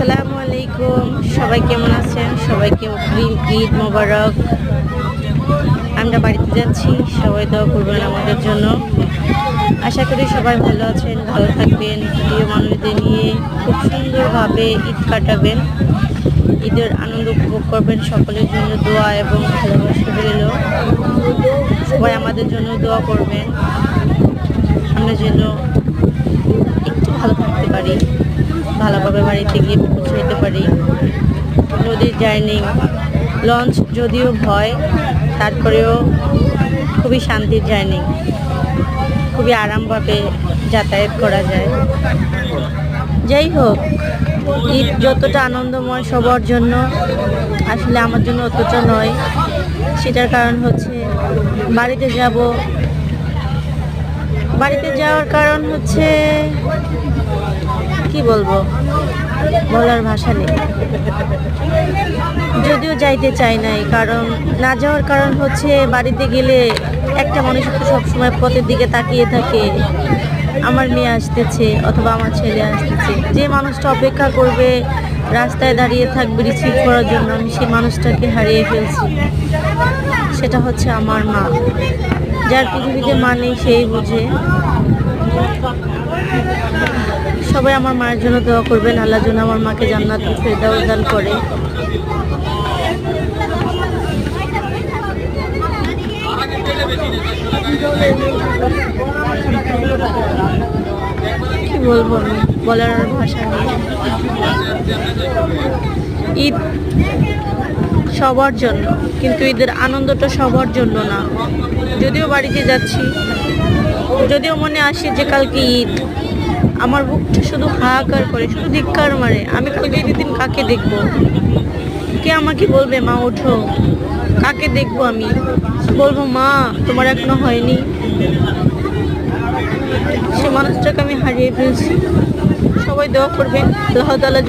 আসসালামু আলাইকুম। সবাই কেমন আছেন? সবাইকে ঈদ মোবারক। আমরা বাড়িতে যাচ্ছি, সবাই দোয়া করবেন আমাদের জন্য। আশা করি সবাই ভালো আছেন, ভালো থাকবেন, প্রিয় মানুষদের নিয়ে খুব সুন্দরভাবে ঈদ কাটাবেন, ঈদের আনন্দ উপভোগ করবেন। সকলের জন্য দোয়া এবং ভালোবাসা রইল। সবাই আমাদের জন্য দোয়া করবেন, আমরা যেন একটু ভালো থাকতে পারি, ভালোভাবে বাড়িতে গিয়ে পৌঁছাইতে পারি। নদীর জার্নি, লঞ্চ যদিও ভয়, তারপরেও খুবই শান্তির জার্নি, খুবই আরামভাবে যাতায়াত করা যায়। যাই হোক, ঈদ যতটা আনন্দময় সবার জন্য, আসলে আমার জন্য অতটা নয়। সেটার কারণ হচ্ছে বাড়িতে যাব। বাড়িতে যাওয়ার কারণ হচ্ছে কি বলবো, বলার ভাষা নেই। যদিও যাইতে চাই নাই, কারণ না যাওয়ার কারণ হচ্ছে বাড়িতে গেলে একটা মানুষ তো সবসময় পথের দিকে তাকিয়ে থাকে, আমার মেয়ে আসতেছে অথবা আমার ছেলে আসতেছে। যে মানুষটা অপেক্ষা করবে, রাস্তায় দাঁড়িয়ে থাকবে রিসিভ করার জন্য, আমি সেই মানুষটাকে হারিয়ে ফেলছি। সেটা হচ্ছে আমার মা। যার পৃথিবীতে মা নেই সেই বুঝে। সবাই আমার মায়ের জন্য দোয়া করবেন, আল্লাহ যেন আমার মাকে জান্নাতুল ফেরদাউস দান করে। কি বলবো, আমি বলার আর ভাষা নেই। ঈদ সবার জন্য, কিন্তু ঈদের আনন্দটা সবার জন্য না। যদিও বাড়িতে যাচ্ছি, যদিও মনে আসে যে কালকে ঈদ, আমার বুকটা শুধু হাহাকার করে, শুধু ধিক্কার মারে। আমি কালকে ঈদের দিন কাকে দেখবো? কে আমাকে বলবে মা ওঠো? কাকে দেখবো আমি? বলবো মা তোমার এখনো হয়নি? সে মানুষটাকে আমি হারিয়ে ফেলছি। সবাই দোয়া করবেন, আল্লাহ তাআলা